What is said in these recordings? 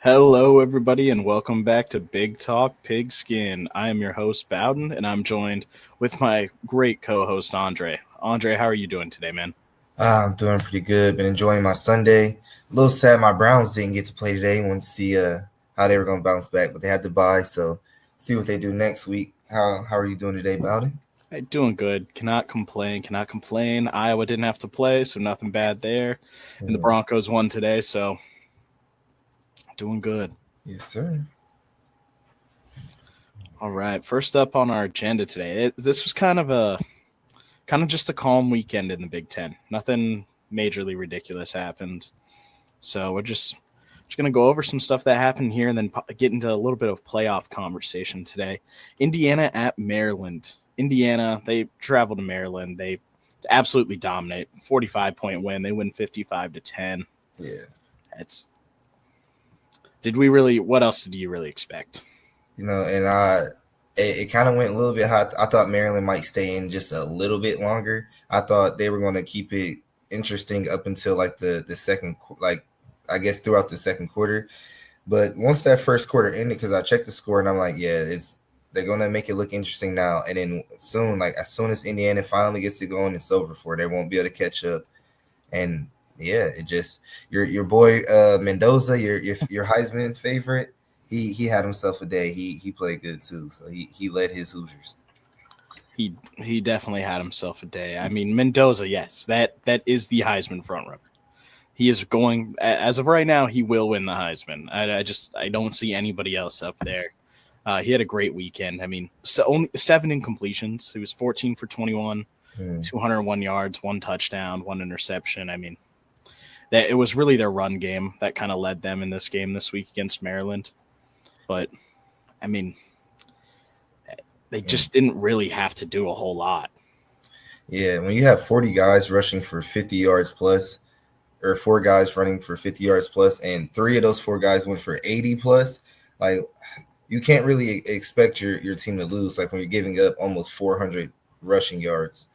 Hello, everybody, and welcome back to Big Talk Pigskin. I am your host, Bowden, and I'm joined with my great co host, Andre. Andre, how are you doing today, man? I'm doing pretty good. Been enjoying my Sunday. A little sad my Browns didn't get to play today. Wanted to see how they were going to bounce back, but they had to bye. So see what they do next week. How are you doing today, Bowden? Hey, doing good. Cannot complain. Cannot complain. Iowa didn't have to play, so nothing bad there. And the Mm, Broncos won today, so doing good. yes, sir. All right. First up on our agenda today, this was kind of just a calm weekend in the Big Ten. Nothing majorly ridiculous happened. So we're just gonna go over some stuff that happened here, and then get into a little bit of playoff conversation today. Indiana at Maryland. Indiana, they travel to Maryland. They absolutely dominate. 45-point win. They win 55-10. Yeah. It's did we really? What else did you really expect? And it kind of went a little bit hot. I thought Maryland might stay in just a little bit longer. I thought they were going to keep it interesting up until like the second, like I guess throughout the second quarter. But once that first quarter ended, because I checked the score and I'm like, yeah, they're gonna make it look interesting now. And then soon, like as soon as Indiana finally gets it going, it's over for. They won't be able to catch up. And yeah, it just your boy Mendoza, your Heisman favorite. He had himself a day. He played good too. So he led his Hoosiers. He definitely had himself a day. I mean, Mendoza, yes, that is the Heisman frontrunner. He is going as of right now. He will win the Heisman. I don't see anybody else up there. He had a great weekend. I mean, only 7 incompletions. He was 14 for 21, Mm. 201 yards, 1 touchdown, 1 interception. I mean, that it was really their run game that kind of led them in this game this week against Maryland. But I mean, they Mm. just didn't really have to do a whole lot. Yeah, when you have 40 guys rushing for 50 yards plus, or four guys running for 50 yards plus, and three of those four guys went for 80 plus, like you can't really expect your team to lose. Like when you're giving up almost 400 rushing yards.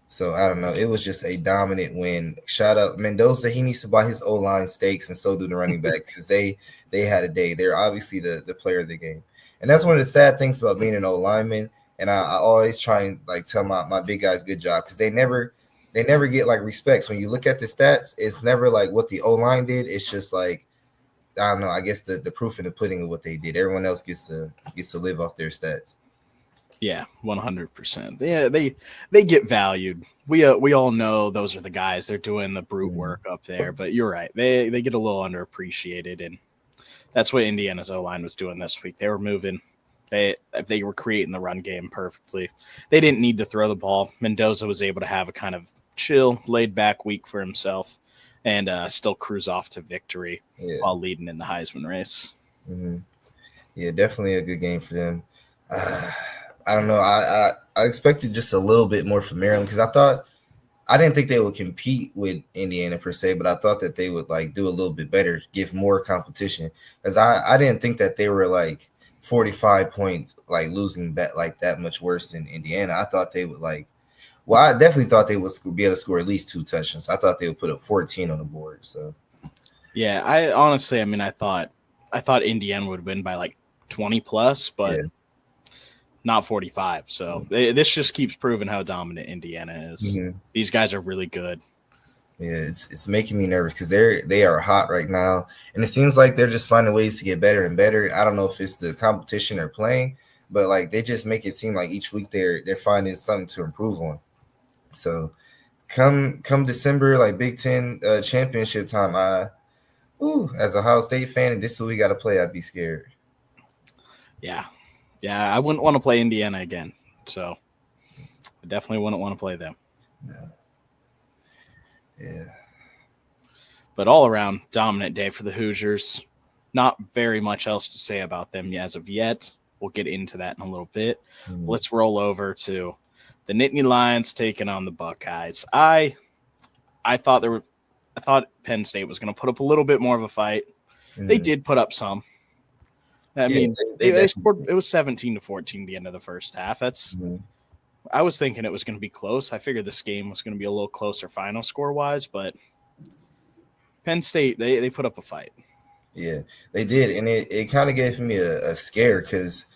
So I don't know. It was just a dominant win. Shout out Mendoza. He needs to buy his O line steaks, and so do the running backs because they had a day. They're obviously the player of the game, and that's one of the sad things about being an O lineman. And I always try and like tell my big guys good job because they never get like respects. When you look at the stats, it's never like what the O line did. It's just like I don't know. I guess the proof in the pudding of what they did. Everyone else gets to live off their stats. Yeah, 100%. Yeah, they get valued. We all know those are the guys. They're doing the brute Mm. work up there. But you're right. They get a little underappreciated, and that's what Indiana's O line was doing this week. They were moving. They were creating the run game perfectly. They didn't need to throw the ball. Mendoza was able to have a kind of chill, laid back week for himself, and still cruise off to victory Yeah. while leading in the Heisman race. Mm-hmm. Yeah, definitely a good game for them. Uh, I don't know. I expected just a little bit more from Maryland because I didn't think they would compete with Indiana per se, but I thought that they would like do a little bit better, give more competition. Because I didn't think that they were like 45 points, like losing that much worse than Indiana. I thought they would like. Well, I definitely thought they would be able to score at least two touchdowns. I thought they would put up 14 on the board. So Yeah, I honestly, I mean, I thought Indiana would win by like 20 plus, but yeah. not 45. So this just keeps proving how dominant Indiana is. Mhm. These guys are really good. Yeah, it's making me nervous because they are hot right now, and it seems like they're just finding ways to get better and better. I don't know if it's the competition they're playing, but like they just make it seem like each week they're finding something to improve on. So come December, like Big Ten championship time, as a Ohio State fan, and this is who we got to play, I'd be scared. Yeah. Yeah, I wouldn't want to play Indiana again. So I definitely wouldn't want to play them. No. Yeah. But all around, dominant day for the Hoosiers. Not very much else to say about them as of yet. We'll get into that in a little bit. Mhm. Let's roll over to the Nittany Lions taking on the Buckeyes. I thought Penn State was going to put up a little bit more of a fight. They Mhm. did put up some. I Yeah, mean, they they definitely. scored. It was 17-14 the end of the first half. Mhm. I was thinking it was going to be close. I figured this game was going to be a little closer final score wise, but Penn State they put up a fight. Yeah, they did, and it kind of gave me a scare because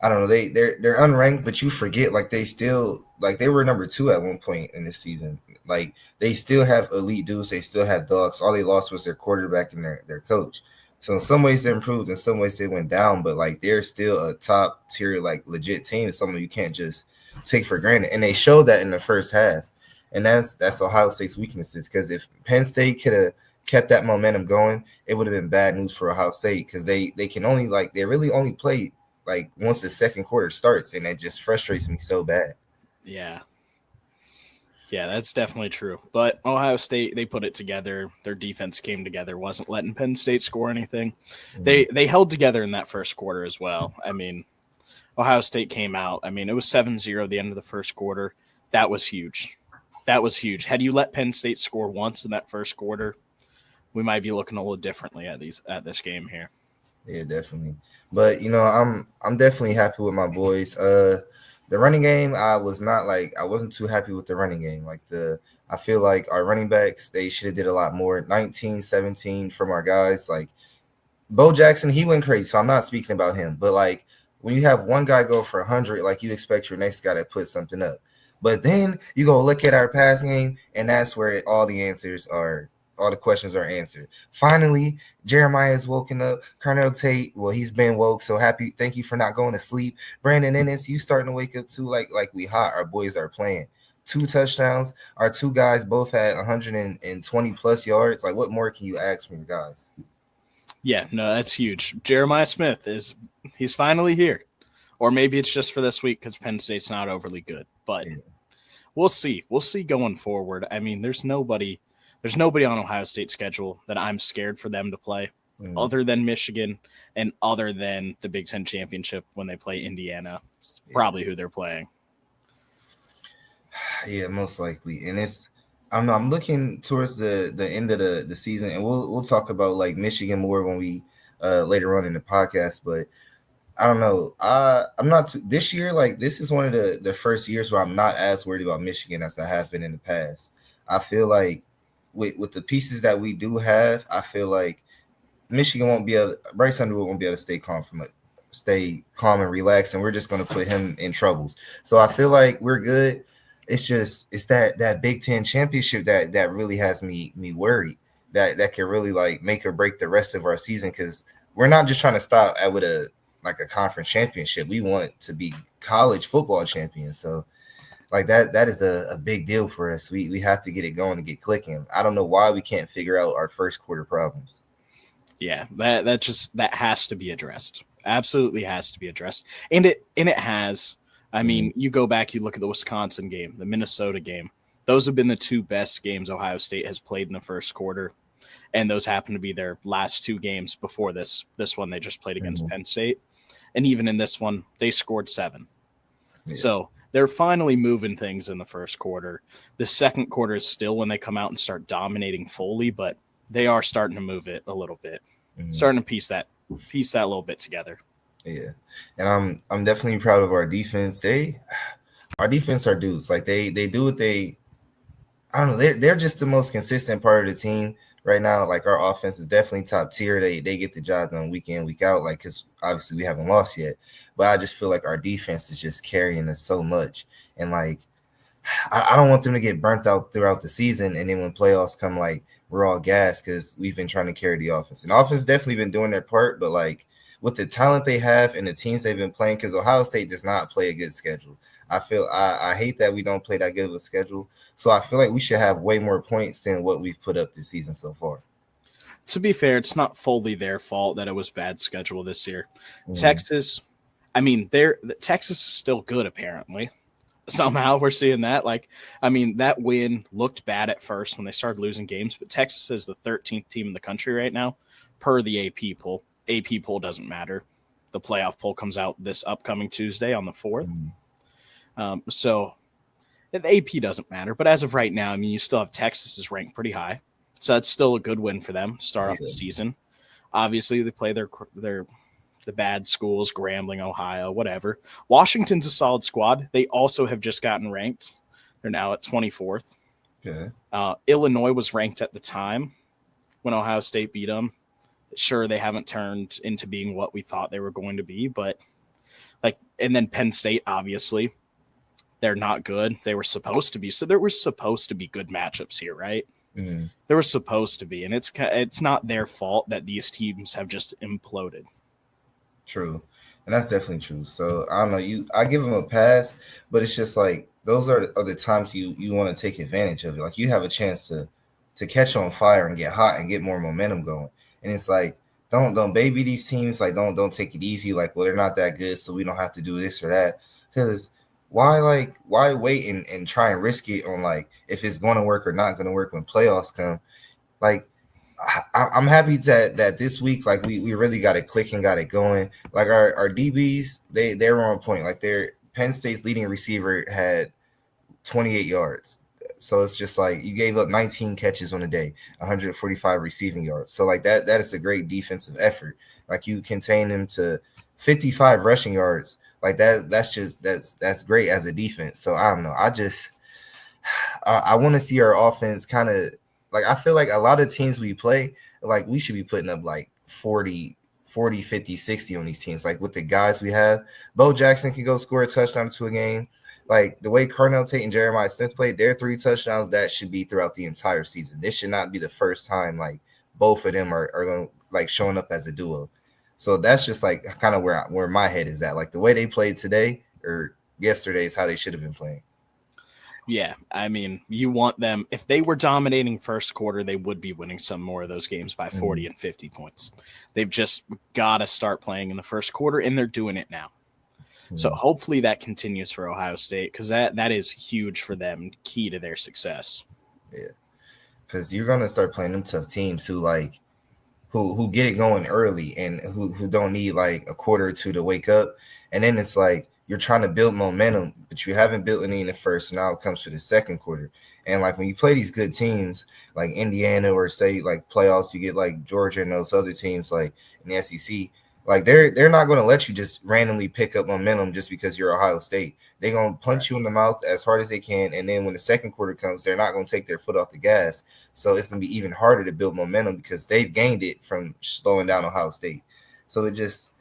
I don't know, they're unranked, but you forget like they still like they were number 2 at one point in this season. Like they still have elite dudes, they still have dogs. All they lost was their quarterback and their coach. So in some ways they improved, in some ways they went down, but like they're still a top tier, like legit team, someone you can't just take for granted. And they showed that in the first half. And that's Ohio State's weaknesses. Because if Penn State could have kept that momentum going, it would have been bad news for Ohio State because they can only like they really only play like once the second quarter starts, and it just frustrates me so bad. Yeah. Yeah, that's definitely true. But Ohio State, they put it together. Their defense came together, wasn't letting Penn State score anything. They held together in that first quarter as well. I mean, Ohio State came out. I mean, it was 7-0 at the end of the first quarter. That was huge. That was huge. Had you let Penn State score once in that first quarter, we might be looking a little differently at this game here. Yeah, definitely. But I'm definitely happy with my boys. The running game, I wasn't too happy with the running game. I feel like our running backs, they should have did a lot more. 19, 17 from our guys. Like Bo Jackson, he went crazy. So I'm not speaking about him. But like when you have one guy go for 100, like you expect your next guy to put something up. But then you go look at our pass game, and that's where all the questions are answered. Finally, Jeremiah is woken up. Carnell Tate, well, he's been woke. So happy. Thank you for not going to sleep. Brandon Ennis, you starting to wake up too. Like we hot. Our boys are playing. 2 touchdowns. Our 2 guys both had 120 plus yards. Like, what more can you ask from your guys? Yeah, no, that's huge. Jeremiah Smith he's finally here. Or maybe it's just for this week because Penn State's not overly good. But we'll see. We'll see going forward. I mean, there's nobody on Ohio State's schedule that I'm scared for them to play other than Michigan and other than the Big Ten Championship when they play Indiana. It's probably who they're playing. Yeah, most likely. And I'm looking towards the end of the season, and we'll talk about like Michigan more when we later on in the podcast. But I don't know. I'm not this year. Like this is one of the first years where I'm not as worried about Michigan as I have been in the past. I feel like with the pieces that we do have, I feel like Michigan won't be able. Bryce Underwood won't be able to stay calm and relaxed, and we're just going to put him in troubles. So I feel like we're good. It's that Big Ten championship that really has me worried that can really like make or break the rest of our season because we're not just trying to stop at with a conference championship. We want to be college football champions. So like that is a big deal for us. We have to get it going and get clicking. I don't know why we can't figure out our first quarter problems. Yeah, that has to be addressed. Absolutely has to be addressed. And it has. I mean, you go back, you look at the Wisconsin game, the Minnesota game. Those have been the 2 best games Ohio State has played in the first quarter. And those happen to be their last 2 games before this one they just played against Penn State. And even in this one, they scored 7. Yeah. So they're finally moving things in the first quarter. The second quarter is still when they come out and start dominating fully, but they are starting to move it a little bit, starting to piece that little bit together. Yeah, and I'm definitely proud of our defense. Our defense are dudes. Like they do what they. I don't know. They're just the most consistent part of the team right now. Like our offense is definitely top tier. They get the job done week in, week out. Like because obviously we haven't lost yet, but I just feel like our defense is just carrying us so much. And like I don't want them to get burnt out throughout the season, and then when playoffs come, like we're all gassed because we've been trying to carry the offense. And the offense definitely been doing their part, but like with the talent they have and the teams they've been playing, because Ohio State does not play a good schedule. I hate that we don't play that good of a schedule. So I feel like we should have way more points than what we've put up this season so far. To be fair, it's not fully their fault that it was bad schedule this year. Texas, I mean, Texas is still good apparently. Somehow we're seeing that. Like, I mean, that win looked bad at first when they started losing games, but Texas is the 13th team in the country right now per the AP poll. AP poll doesn't matter. The playoff poll comes out this upcoming Tuesday on the 4th. So the AP doesn't matter. But as of right now, I mean, you still have Texas is ranked pretty high. So that's still a good win for them to start off the season. Obviously, they play the bad schools, Grambling, Ohio, whatever. Washington's a solid squad. They also have just gotten ranked. They're now at 24th. Okay. Illinois was ranked at the time when Ohio State beat them. Sure, they haven't turned into being what we thought they were going to be, but and then Penn State, obviously, they're not good. They were supposed to be. So there were supposed to be good matchups here, right? Mm-hmm. There was supposed to be, and it's not their fault that these teams have just imploded. True, and that's definitely true. So I don't know. I give them a pass, but it's just like those are the times you want to take advantage of it. Like you have a chance to catch on fire and get hot and get more momentum going. And it's like don't baby these teams. Like don't take it easy. Like well they're not that good, so we don't have to do this or that. Because why wait and try and risk it on like if it's going to work or not going to work when playoffs come? Like I'm happy that this week like we really got it clicking, got it going. Like our DBs they were on point. Like their Penn State's leading receiver had 28 yards. So it's just like you gave up 19 catches on the day, 145 receiving yards. So like that is a great defensive effort. Like you contain them to 55 rushing yards. Like that's great as a defense. So I don't know. I want to see our offense kind of like I feel like a lot of teams we play, like we should be putting up like 40, 50, 60 on these teams. Like with the guys we have, Bo Jackson can go score a touchdown to a game. Like the way Carnell Tate and Jeremiah Smith played, their 3 touchdowns, that should be throughout the entire season. This should not be the first time like both of them are going like showing up as a duo. So that's just like kind of where my head is at. Like the way they played today or yesterday is how they should have been playing. Yeah, I mean, you want them. If they were dominating first quarter, they would be winning some more of those games by 40 and 50 points. They've just got to start playing in the first quarter, and they're doing it now. So hopefully that continues for Ohio State because that is huge for them, key to their success. Yeah, because you're gonna start playing them tough teams who like who get it going early and who don't need like a quarter or two to wake up, and then it's like you're trying to build momentum, but you haven't built any in the first. Now it comes to the second quarter, and like when you play these good teams like Indiana or say like playoffs, you get like Georgia and those other teams like in the SEC. Like they're not going to let you just randomly pick up momentum just because you're Ohio State. They're going to punch you in the mouth as hard as they can, and then when the second quarter comes, they're not going to take their foot off the gas. So it's going to be even harder to build momentum because they've gained it from slowing down Ohio State. So it just,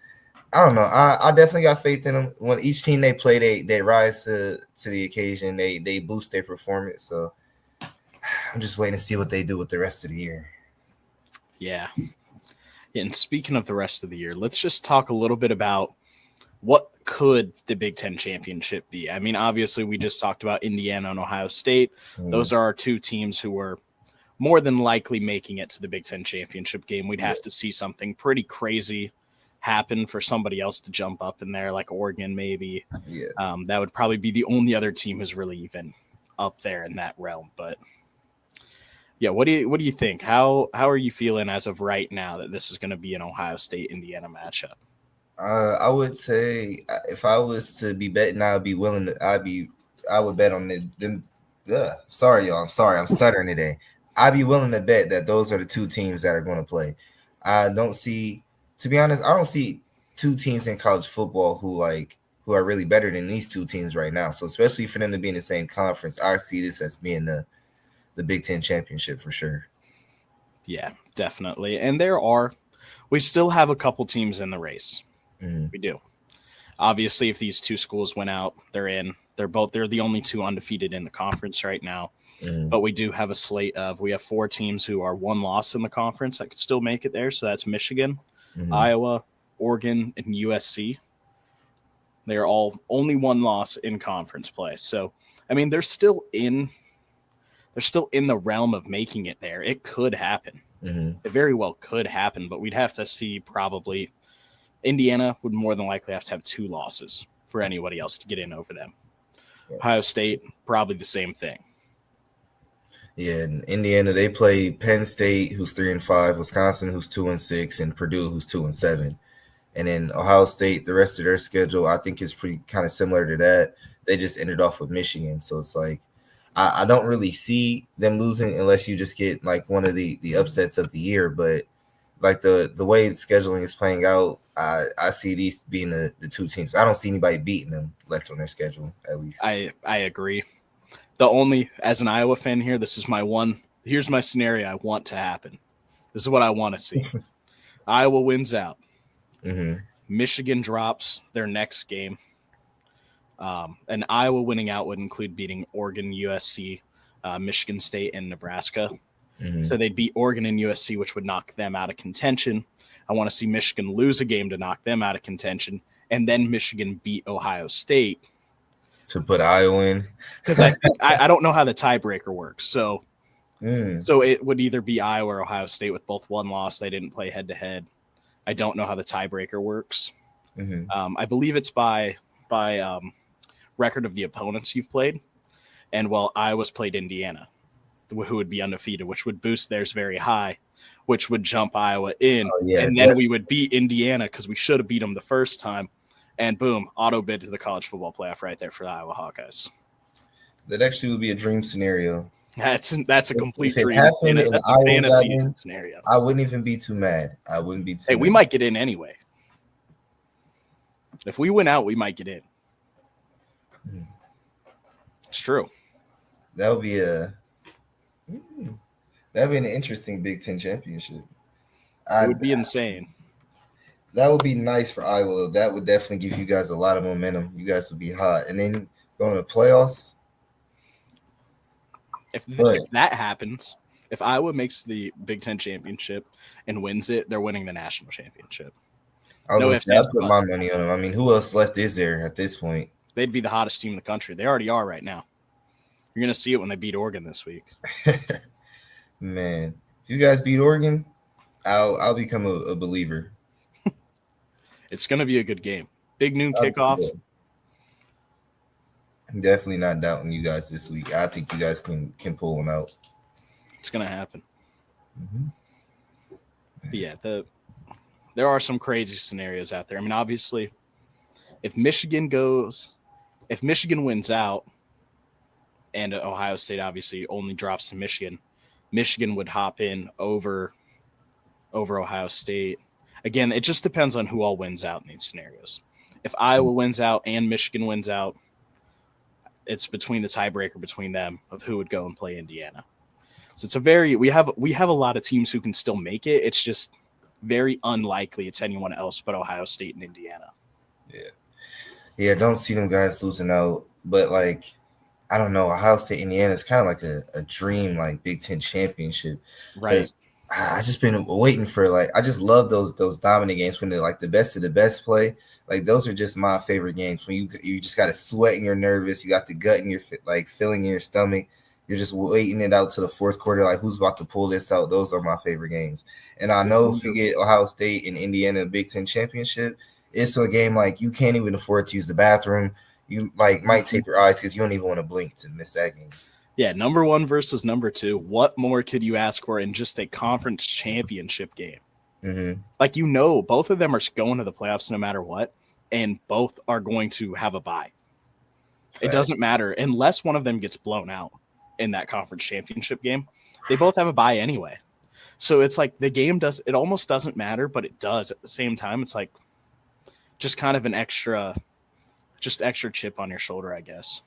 I don't know. I definitely got faith in them. When each team they play, they rise to the occasion. They boost their performance. So I'm just waiting to see what they do with the rest of the year. Yeah. And speaking of the rest of the year, let's just talk a little bit about what could the Big Ten championship be. I mean, obviously, we just talked about Indiana and Ohio State. Those are our 2 teams who were more than likely making it to the Big Ten championship game. We'd have to see something pretty crazy happen for somebody else to jump up in there, like Oregon maybe. Yeah. That would probably be the only other team who's really even up there in that realm. But yeah, what do you think? How are you feeling as of right now that this is going to be an Ohio State Indiana matchup? I would say if I was to be betting, I would bet on them. Sorry, y'all. I'm sorry. I'm stuttering today. I'd be willing to bet that those are the 2 teams that are going to play. To be honest, I don't see 2 teams in college football who are really better than these 2 teams right now. So especially for them to be in the same conference, I see this as being the Big Ten championship for sure. Yeah, definitely. And we still have a couple teams in the race. We do. Obviously, if these 2 schools went out, they're in. They're the only 2 undefeated in the conference right now. But we do have a slate we have 4 teams who are 1 loss in the conference that could still make it there. So that's Michigan, Iowa, Oregon, and USC. They're all only 1 loss in conference play. So, I mean, they're still in the realm of making it there. It could happen. It very well could happen, but we'd have to see probably Indiana would more than likely have to have 2 losses for anybody else to get in over them. Ohio State, probably the same thing. Yeah, in Indiana, they play Penn State, who's 3-5, Wisconsin, who's 2-6, and Purdue, who's 2-7. And then Ohio State, the rest of their schedule, I think is pretty kind of similar to that. They just ended off with Michigan. So it's like, I don't really see them losing unless you just get like one of the upsets of the year. But like the way scheduling is playing out, I see these being the 2 teams. I don't see anybody beating them left on their schedule, at least. I agree. As an Iowa fan here, here's my scenario I want to happen. This is what I want to see. Iowa wins out. Mm-hmm. Michigan drops their next game. And Iowa winning out would include beating Oregon, USC, Michigan State, and Nebraska. Mm-hmm. So they'd beat Oregon and USC, which would knock them out of contention. I want to see Michigan lose a game to knock them out of contention, and then Michigan beat Ohio State to put Iowa in, because I don't know how the tiebreaker works. So it would either be Iowa or Ohio State with both one loss. They didn't play head to head. I don't know how the tiebreaker works. Mm-hmm. I believe it's by record of the opponents you've played, and Iowa's played Indiana, who would be undefeated, which would boost theirs very high, which would jump Iowa in. And then we would beat Indiana because we should have beat them the first time. And boom, auto bid to the college football playoff right there for the Iowa Hawkeyes. That actually would be a dream scenario. That's a complete if dream. Happened That's a fantasy scenario. I wouldn't even be too mad. I wouldn't be too Hey, mad. we might get in anyway. If we win out, we might get in. It's true. That would be that'd be an interesting Big Ten championship. It would be insane. That would be nice for Iowa. That would definitely give you guys a lot of momentum. You guys would be hot. And then going to the playoffs. If that happens, if Iowa makes the Big Ten championship and wins it, they're winning the national championship. I'll put my money on them. I mean, who else left is there at this point? They'd be the hottest team in the country. They already are right now. You're going to see it when they beat Oregon this week. Man, if you guys beat Oregon, I'll become a believer. It's going to be a good game. Big noon kickoff. I'm definitely not doubting you guys this week. I think you guys can pull one out. It's going to happen. Mm-hmm. But yeah, there are some crazy scenarios out there. I mean, obviously, if Michigan wins out and Ohio State obviously only drops to Michigan, Michigan would hop in over Ohio State. Again, it just depends on who all wins out in these scenarios. If Iowa wins out and Michigan wins out, it's between the tiebreaker between them of who would go and play Indiana. So it's we have a lot of teams who can still make it. It's just very unlikely it's anyone else but Ohio State and Indiana. Yeah, don't see them guys losing out. But I don't know, Ohio State, Indiana is kind of like a dream Big Ten championship. Right. I just been waiting for I just love those dominant games when they're the best of the best play. Those are just my favorite games when you just got to sweat and you're nervous. You got the gut in your feeling in your stomach. You're just waiting it out to the fourth quarter. Who's about to pull this out? Those are my favorite games. And I know if you get Ohio State and Indiana Big Ten championship, it's a game you can't even afford to use the bathroom. You might tape your eyes because you don't even want to blink to miss that game. Yeah, number 1 versus number 2. What more could you ask for in just a conference championship game? Mm-hmm. Both of them are going to the playoffs no matter what, and both are going to have a bye. It doesn't matter unless one of them gets blown out in that conference championship game. They both have a bye anyway. So it's the game it almost doesn't matter, but it does at the same time. It's just kind of an extra chip on your shoulder, I guess.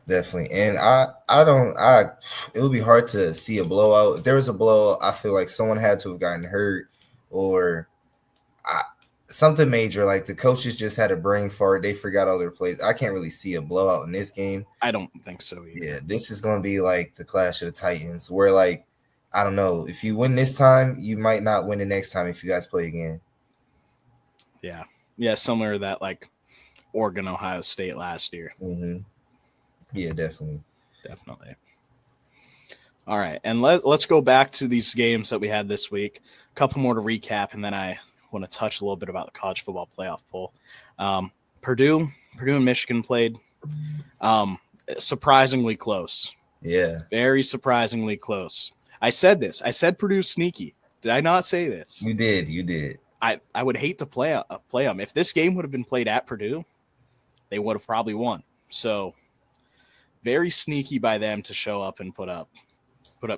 Definitely. And it would be hard to see a blowout. If there was a blowout, I feel like someone had to have gotten hurt or something major. The coaches just had a brain fart. They forgot all their plays. I can't really see a blowout in this game. I don't think so either. Yeah, this is going to be the Clash of the Titans where I don't know. If you win this time, you might not win the next time if you guys play again. Yeah. Yeah, similar to that Oregon, Ohio State last year. Mm-hmm. Yeah, definitely. All right, and let's go back to these games that we had this week. A couple more to recap, and then I want to touch a little bit about the college football playoff poll. Purdue and Michigan played. Surprisingly close. Yeah. Very surprisingly close. I said this. I said Purdue's sneaky. Did I not say this? You did. I would hate to play them. If this game would have been played at Purdue, they would have probably won. So very sneaky by them to show up and put up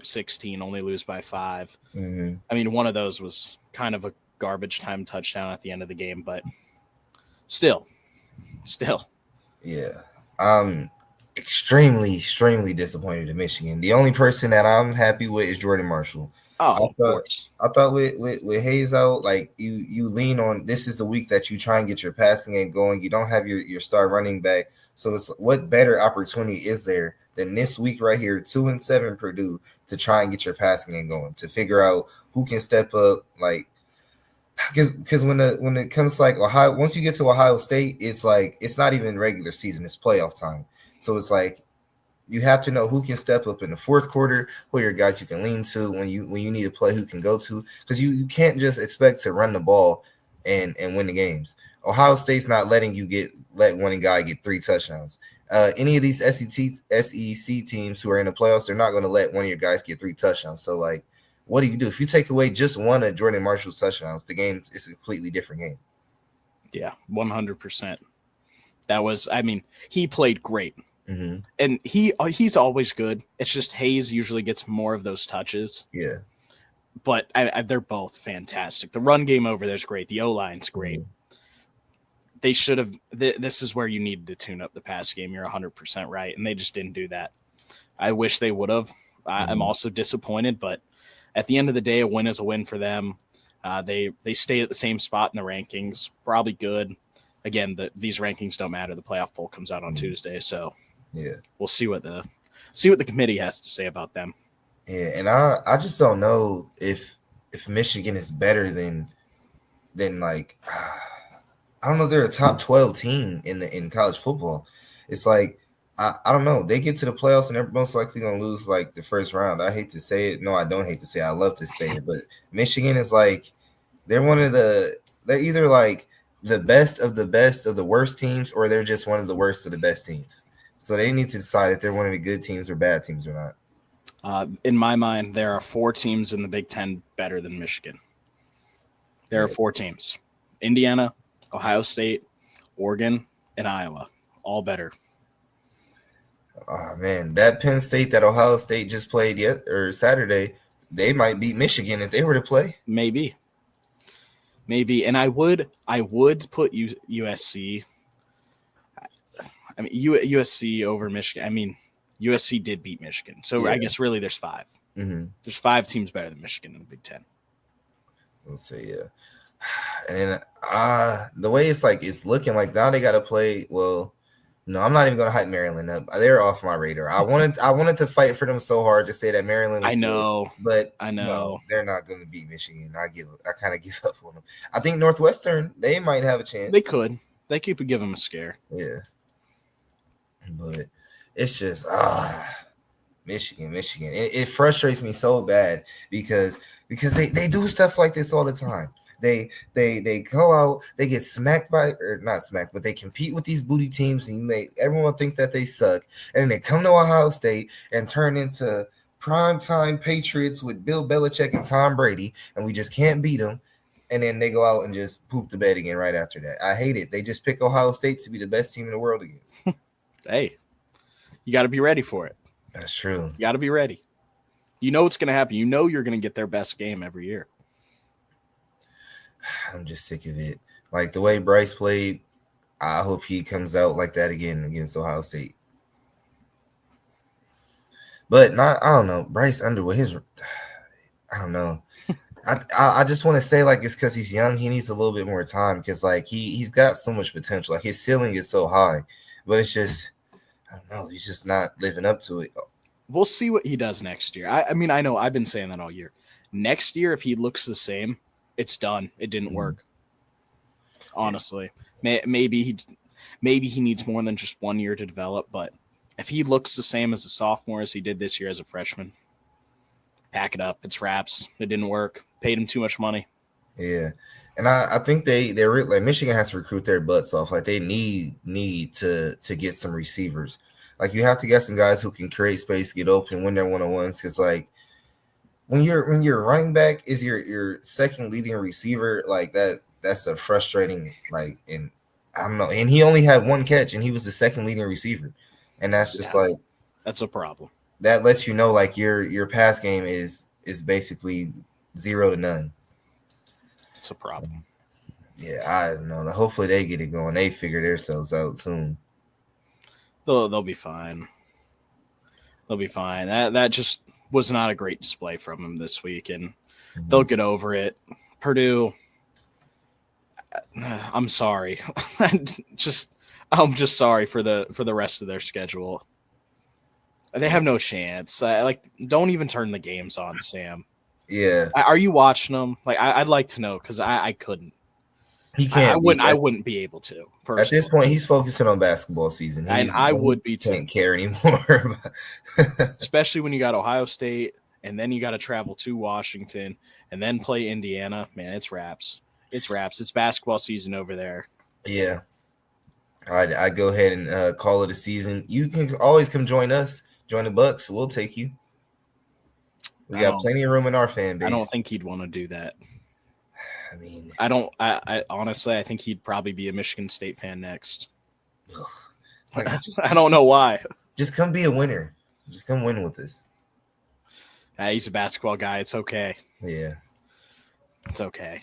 16, only lose by 5. Mm-hmm. I mean, one of those was kind of a garbage time touchdown at the end of the game, but still. Yeah. I'm extremely, extremely disappointed in Michigan. The only person that I'm happy with is Jordan Marshall. Oh, of thought course. I thought with Hayes out, like you lean on this is the week that you try and get your passing game going. You don't have your star running back, so it's what better opportunity is there than this week right here, 2-7 Purdue, to try and get your passing game going, to figure out who can step up, like. Because when it comes to like Ohio, once you get to Ohio State, it's like it's not even regular season; it's playoff time. So it's like you have to know who can step up in the fourth quarter, who are your guys you can lean to when you need to play, who can go to, because you can't just expect to run the ball and win the games. Ohio State's not letting you let one guy get 3 touchdowns. Any of these SEC teams who are in the playoffs, they're not going to let one of your guys get 3 touchdowns. So like, what do you do if you take away just one of Jordan Marshall's touchdowns? The game is a completely different game. Yeah, 100%. That was, I mean, he played great. Mm-hmm. And he's always good. It's just Hayes usually gets more of those touches. Yeah. But they're both fantastic. The run game over there's great. The O-line's great. Mm-hmm. They should have this is where you needed to tune up the pass game. You're 100% right. And they just didn't do that. I wish they would have. I'm also disappointed, but at the end of the day, a win is a win for them. They stayed at the same spot in the rankings. Probably good. Again, these rankings don't matter. The playoff poll comes out on Tuesday, so yeah, we'll see what the committee has to say about them. Yeah, and I just don't know if Michigan is better than like I don't know. They're a top 12 team in college football. It's like I don't know. They get to the playoffs and they're most likely gonna lose like the first round. I hate to say it. No, I don't hate to say it. I love to say it, but Michigan is like they're either like the best of the worst teams, or they're just one of the worst of the best teams. So they need to decide if they're one of the good teams or bad teams or not. In my mind, there are 4 teams in the Big Ten better than Michigan. There are 4 teams: Indiana, Ohio State, Oregon, and Iowa. All better. Oh man, that Penn State that Ohio State just played Saturday, they might beat Michigan if they were to play. Maybe, and I would put USC. I mean USC over Michigan. I mean USC did beat Michigan, so I guess really there's 5. Mm-hmm. There's 5 teams better than Michigan in the Big Ten. Let's say and then the way it's looking like now they got to play. Well, no, I'm not even going to hype Maryland up. They're off my radar. I wanted to fight for them so hard to say that Maryland was good, but I know no, they're not going to beat Michigan. I kind of give up on them. I think Northwestern, they might have a chance. They could. They could give them a scare. Yeah. But it's just Michigan. It frustrates me so bad because they do stuff like this all the time. They go out, they get smacked by, or not smacked, but they compete with these booty teams, and everyone think that they suck, and then they come to Ohio State and turn into primetime Patriots with Bill Belichick and Tom Brady, and we just can't beat them. And then they go out and just poop the bed again right after that. I hate it. They just pick Ohio State to be the best team in the world against. Hey, you got to be ready for it. That's true. You got to be ready. You know what's going to happen. You know you're going to get their best game every year. I'm just sick of it. Like the way Bryce played, I hope he comes out like that again against Ohio State. But I don't know. Bryce Underwood, I don't know. I just want to say like it's because he's young. He needs a little bit more time because like he's got so much potential. Like his ceiling is so high, but it's just I don't know. He's just not living up to it. We'll see what he does next year. I mean, I know I've been saying that all year. Next year, if he looks the same, it's done. It didn't work. Honestly, maybe he needs more than just 1 year to develop. But if he looks the same as a sophomore as he did this year as a freshman, pack it up. It's wraps. It didn't work. Paid him too much money. Yeah, and I think they're like Michigan has to recruit their butts off. Like they need to get some receivers. Like you have to get some guys who can create space, get open, win their 1-on-1s. Because like when your running back is your second leading receiver, like that's a frustrating like. And I don't know. And he only had 1 catch, and he was the second leading receiver, and that's just like that's a problem. That lets you know like your pass game is basically 0 to none. It's a problem. Yeah, I don't know. Hopefully they get it going. They figure themselves out soon. They'll be fine. They'll be fine. That just was not a great display from him this week, and they'll get over it. Purdue, I'm sorry. I'm just sorry for the rest of their schedule. They have no chance. Don't even turn the games on, Sam. Yeah. Are you watching them? I'd like to know because I couldn't. He can't. I wouldn't be able to. Personally. At this point, he's focusing on basketball season. I would be too. Can't care anymore. Especially when you got Ohio State, and then you got to travel to Washington, and then play Indiana. Man, it's wraps. It's wraps. It's basketball season over there. Yeah. I go ahead and call it a season. You can always come join us. Join the Bucks. We'll take you. We got plenty of room in our fan base. I don't think he'd want to do that. I mean, I honestly, I think he'd probably be a Michigan State fan next. I don't know why. Just come be a winner. Just come win with us. He's a basketball guy. It's okay. Yeah. It's okay.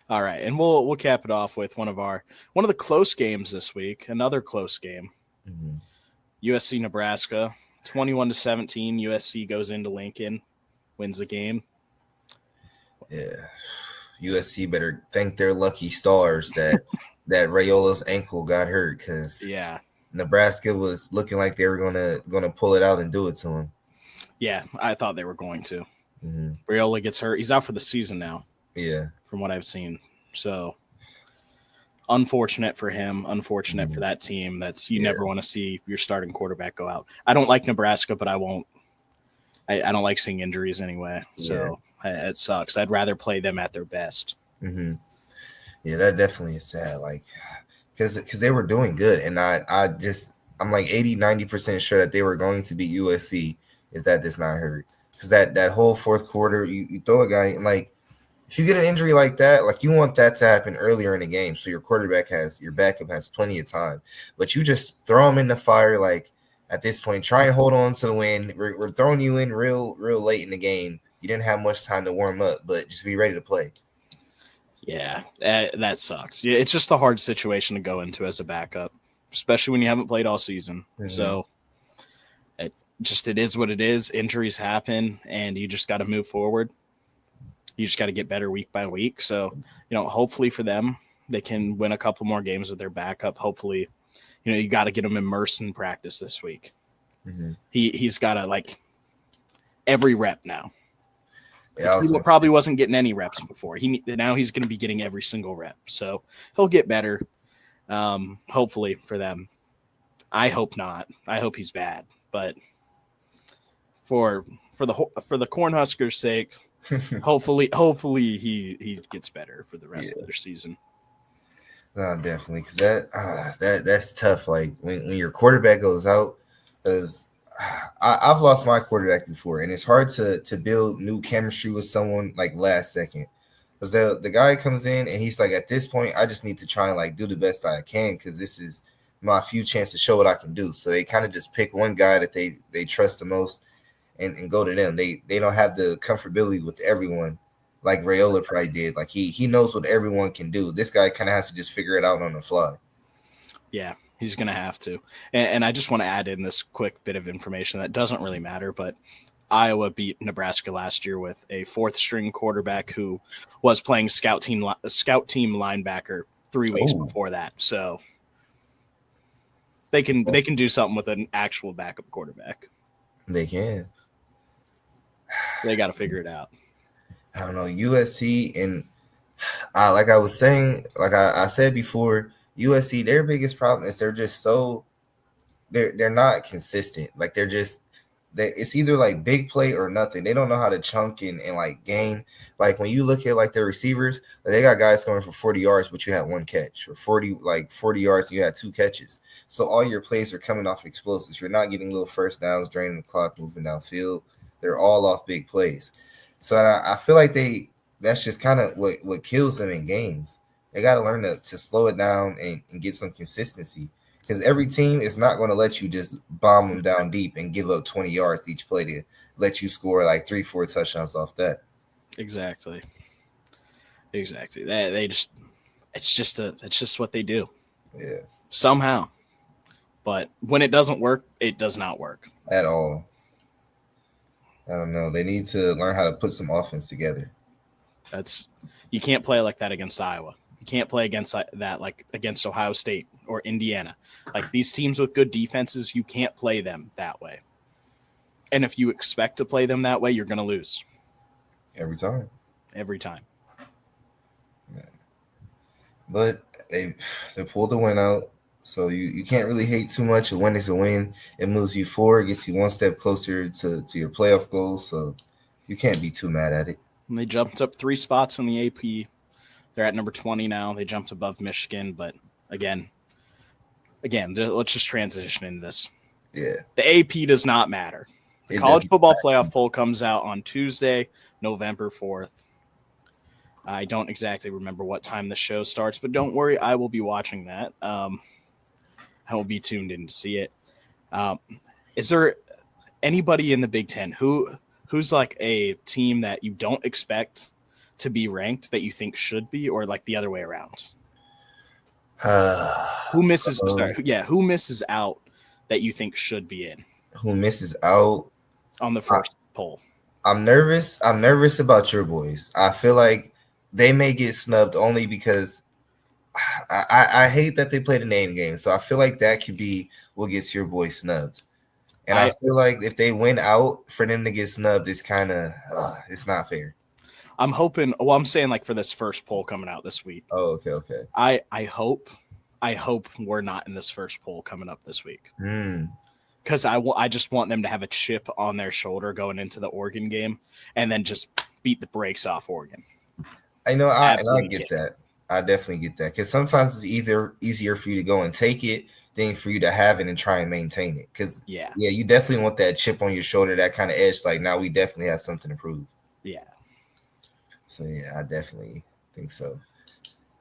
All right, and we'll cap it off with one of the close games this week. Another close game. Mm-hmm. USC Nebraska, 21-17. USC goes into Lincoln, wins the game. Yeah. USC better thank their lucky stars that Rayola's ankle got hurt, because Nebraska was looking like they were gonna pull it out and do it to him. Yeah, I thought they were going to. Mm-hmm. Rayola gets hurt. He's out for the season now. Yeah, from what I've seen. So unfortunate for him. Unfortunate for that team. You never want to see your starting quarterback go out. I don't like Nebraska, but I won't. I don't like seeing injuries anyway. So. It sucks. I'd rather play them at their best. Mm-hmm. Yeah, that definitely is sad. Because they were doing good, and I'm like 80-90% sure that they were going to beat USC if that does not hurt. Because that whole fourth quarter, you throw a guy, and if you get an injury like that, you want that to happen earlier in the game, so your backup has plenty of time. But you just throw them in the fire. At this point, try and hold on to the win. We're throwing you in real late in the game. You didn't have much time to warm up, but just be ready to play. Yeah, that sucks. Yeah, it's just a hard situation to go into as a backup, especially when you haven't played all season. Mm-hmm. So it is what it is. Injuries happen, and you just got to move forward. You just got to get better week by week. So, hopefully for them, they can win a couple more games with their backup. Hopefully, you got to get them immersed in practice this week. Mm-hmm. He's got to every rep now. Yeah, he probably wasn't getting any reps before. Now he's going to be getting every single rep, so he'll get better. Hopefully for them. I hope not. I hope he's bad, but for the Cornhuskers' sake, hopefully he gets better for the rest of their season. No, definitely, because that's tough. When your quarterback goes out, because I've lost my quarterback before, and it's hard to build new chemistry with someone last second. Because the guy comes in and he's at this point, I just need to try and do the best I can, because this is my few chance to show what I can do. So they kind of just pick one guy that they trust the most and go to them. They don't have the comfortability with everyone like Rayola probably did. He knows what everyone can do. This guy kind of has to just figure it out on the fly. Yeah. He's going to have to. And I just want to add in this quick bit of information that doesn't really matter, but Iowa beat Nebraska last year with a fourth-string quarterback who was playing scout team linebacker 3 weeks before that. So they can do something with an actual backup quarterback. They can. They got to figure it out. I don't know. USC, and like I was saying, I said before, USC, their biggest problem is they're just they're not consistent. It's either big play or nothing. They don't know how to chunk and game. When you look at their receivers, they got guys going for 40 yards, but you had one catch, or 40 yards, and you had two catches. So all your plays are coming off explosives. You're not getting little first downs, draining the clock, moving downfield. They're all off big plays. So I feel that's just kind of what kills them in games. They got to learn to slow it down and get some consistency, because every team is not going to let you just bomb them down deep and give up 20 yards each play to let you score 3-4 touchdowns off that. Exactly. It's just what they do. Yeah. Somehow. But when it doesn't work, it does not work at all. I don't know. They need to learn how to put some offense together. You can't play like that against Iowa. You can't play against that like against Ohio State or Indiana. Like these teams with good defenses, you can't play them that way. And if you expect to play them that way, you're going to lose. Every time. Every time. Yeah. But they pulled the win out. So you can't really hate too much. A win is a win. It moves you forward, gets you one step closer to your playoff goals. So you can't be too mad at it. And they jumped up 3 spots in the AP. They're at number 20 now. They jumped above Michigan. But again, let's just transition into this. Yeah. The AP does not matter. The college football playoff poll comes out on Tuesday, November 4th. I don't exactly remember what time the show starts, but don't worry, I will be watching that. I will be tuned in to see it. Is there anybody in the Big Ten who's like a team that you don't expect to be ranked that you think should be, or like the other way around? Who misses out that you think should be in? Who misses out on the first poll? I'm nervous. I'm nervous about your boys. I feel like they may get snubbed only because I hate that they play the name game. So I feel like that could be what gets your boys snubbed. And I feel like if they win out, for them to get snubbed is kind of it's not fair. I'm hoping. Well, I'm saying like for this first poll coming out this week. Oh, okay. I hope we're not in this first poll coming up this week. Because I just want them to have a chip on their shoulder going into the Oregon game and then just beat the brakes off Oregon. I know, I get that. I definitely get that. Because sometimes it's easier for you to go and take it than for you to have it and try and maintain it. Because, you definitely want that chip on your shoulder, that kind of edge. Like, now we definitely have something to prove. Yeah. So, yeah, I definitely think so.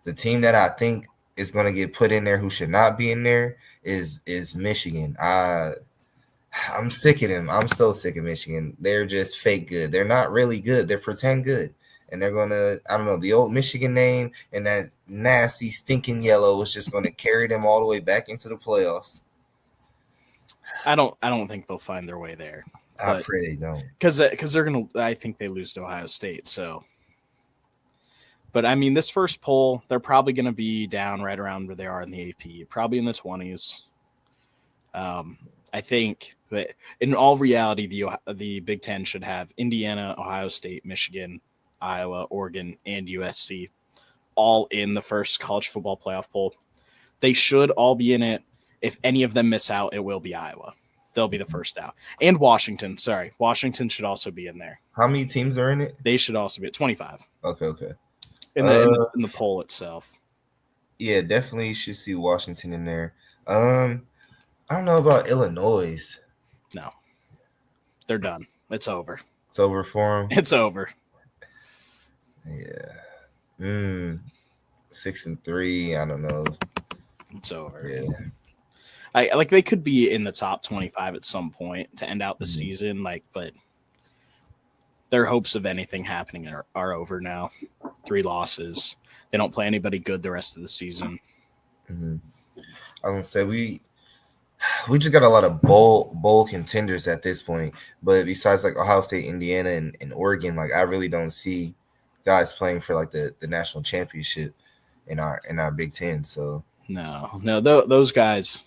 The team that I think is going to get put in there who should not be in there is Michigan. I'm sick of them. I'm so sick of Michigan. They're just fake good. They're not really good. They're pretend good. And they're going to, I don't know, the old Michigan name and that nasty stinking yellow is just going to carry them all the way back into the playoffs. I don't think they'll find their way there. I pray they don't. Because they're going to, I think they lose to Ohio State. So, but I mean, this first poll, they're probably going to be down right around where they are in the AP, probably in the 20s. I think, but in all reality, the Big Ten should have Indiana, Ohio State, Michigan, Iowa, Oregon, and USC all in the first college football playoff poll. They should all be in it. If any of them miss out, it will be Iowa. They'll be the first out. And Washington. Sorry. Washington should also be in there. How many teams are in it? They should also be at 25. Okay. In the poll itself. Yeah, definitely should see Washington in there. I don't know about Illinois. No. They're done. It's over. It's over for them? It's over. Yeah. 6-3. I don't know. It's over. Yeah. They could be in the top 25 at some point to end out the season, but their hopes of anything happening are over now. 3 losses. They don't play anybody good the rest of the season. I was gonna say we just got a lot of bowl contenders at this point. But besides like Ohio State, Indiana, and Oregon, like I really don't see guys playing for like the national championship in our Big Ten. So no, those guys,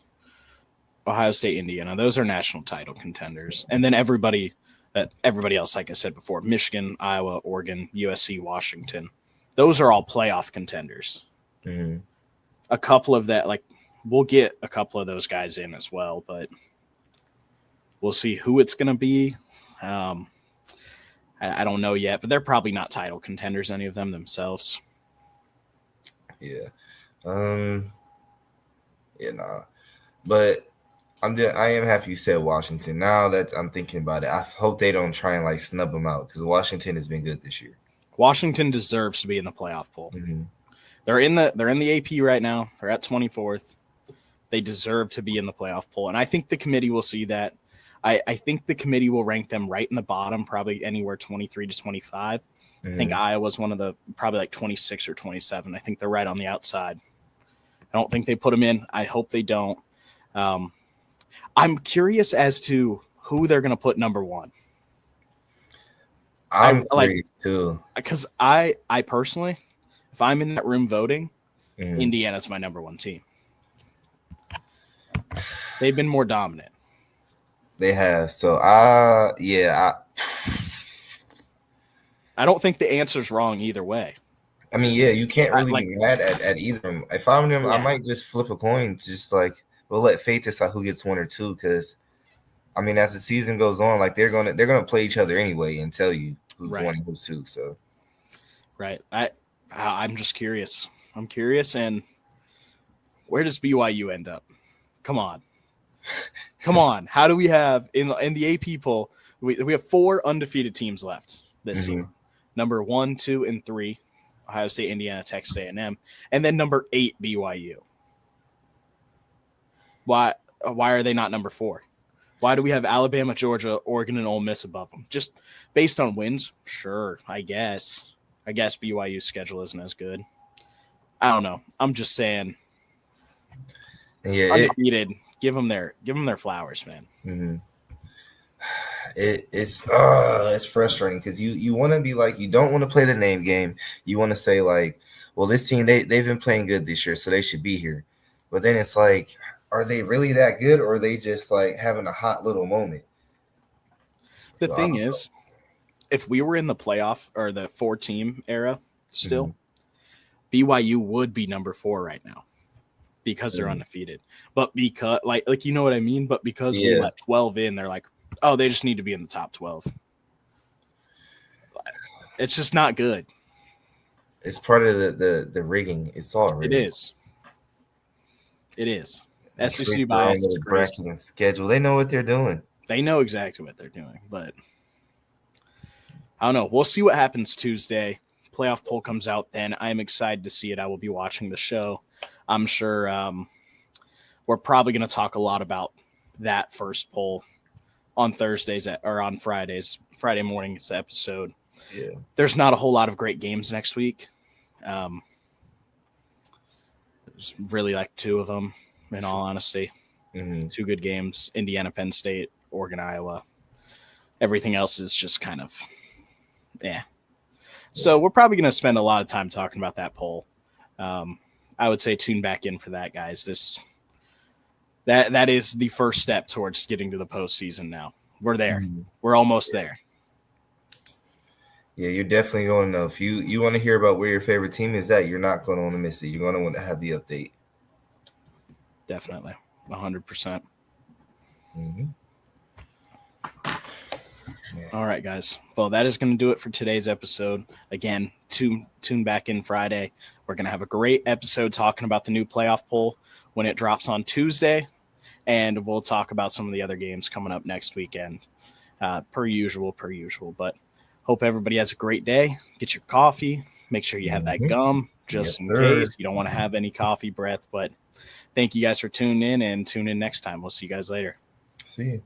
Ohio State, Indiana, those are national title contenders, and then everybody else, like I said before, Michigan, Iowa, Oregon, USC, Washington, those are all playoff contenders. A couple of that, like we'll get a couple of those guys in as well, but we'll see who it's going to be. I don't know yet, but they're probably not title contenders, any of them themselves. Yeah. Nah. But I am happy you said Washington. Now that I'm thinking about it, I hope they don't try and like snub them out because Washington has been good this year. Washington deserves to be in the playoff poll. They're in the AP right now. They're at 24th. They deserve to be in the playoff poll, and I think the committee will see that. I think the committee will rank them right in the bottom, probably anywhere 23 to 25. I think Iowa's one of the probably like 26 or 27. I think they're right on the outside. I don't think they put them in. I hope they don't. I'm curious as to who they're going to put number 1. I'm curious too. Because I personally, if I'm in that room voting, Mhm. Indiana's my number one team. They've been more dominant. They have. So I don't think the answer's wrong either way. I mean, yeah, you can't really be mad at either of them. If I'm them, I might just flip a coin, just like we'll let fate decide who gets one or two. Because I mean, as the season goes on, like they're gonna play each other anyway and tell you who's one and who's two. So, right, I'm just curious. I'm curious, and where does BYU end up? Come on. How do we have in the AP poll? We have 4 undefeated teams left this season. Number 1, 2, and 3. Ohio State, Indiana, Texas A&M, and then number 8 BYU. Why are they not number 4? Why do we have Alabama, Georgia, Oregon, and Ole Miss above them? Just based on wins? Sure, I guess BYU's schedule isn't as good. I don't know. I'm just saying. Yeah, undefeated. Give them their flowers, man. Mm-hmm. It's frustrating because you want to be like, you don't want to play the name game. You want to say like, well, this team they've been playing good this year, so they should be here. But then it's like, are they really that good, or are they just like having a hot little moment? The thing is, if we were in the playoff or the 4-team era still, BYU would be number 4 right now because they're undefeated. But because like you know what I mean? But because we let 12 in, they're like, oh, they just need to be in the top 12. It's just not good. It's part of the rigging. It's all rigging. It is. SEC bias is crazy. And schedule. They know what they're doing. They know exactly what they're doing, but I don't know. We'll see what happens Tuesday. Playoff poll comes out then. I'm excited to see it. I will be watching the show. I'm sure we're probably going to talk a lot about that first poll on Thursdays or on Fridays, Friday morning's episode. Yeah. There's not a whole lot of great games next week. There's really like 2 of them, in all honesty. 2 good games, Indiana, Penn State, Oregon, Iowa. Everything else is just kind of, So we're probably going to spend a lot of time talking about that poll. I would say tune back in for that, guys. That is the first step towards getting to the postseason now. We're there. We're almost there. Yeah, you're definitely going to know. If you want to hear about where your favorite team is at, you're not going to want to miss it. You're going to want to have the update. Definitely. 100%. All right, guys. Well, that is going to do it for today's episode. Again, tune back in Friday. We're going to have a great episode talking about the new playoff poll when it drops on Tuesday, and we'll talk about some of the other games coming up next weekend, per usual. But hope everybody has a great day. Get your coffee. Make sure you have that gum just in case you don't want to have any coffee breath. But thank you guys for tuning in, and tune in next time. We'll see you guys later. See you.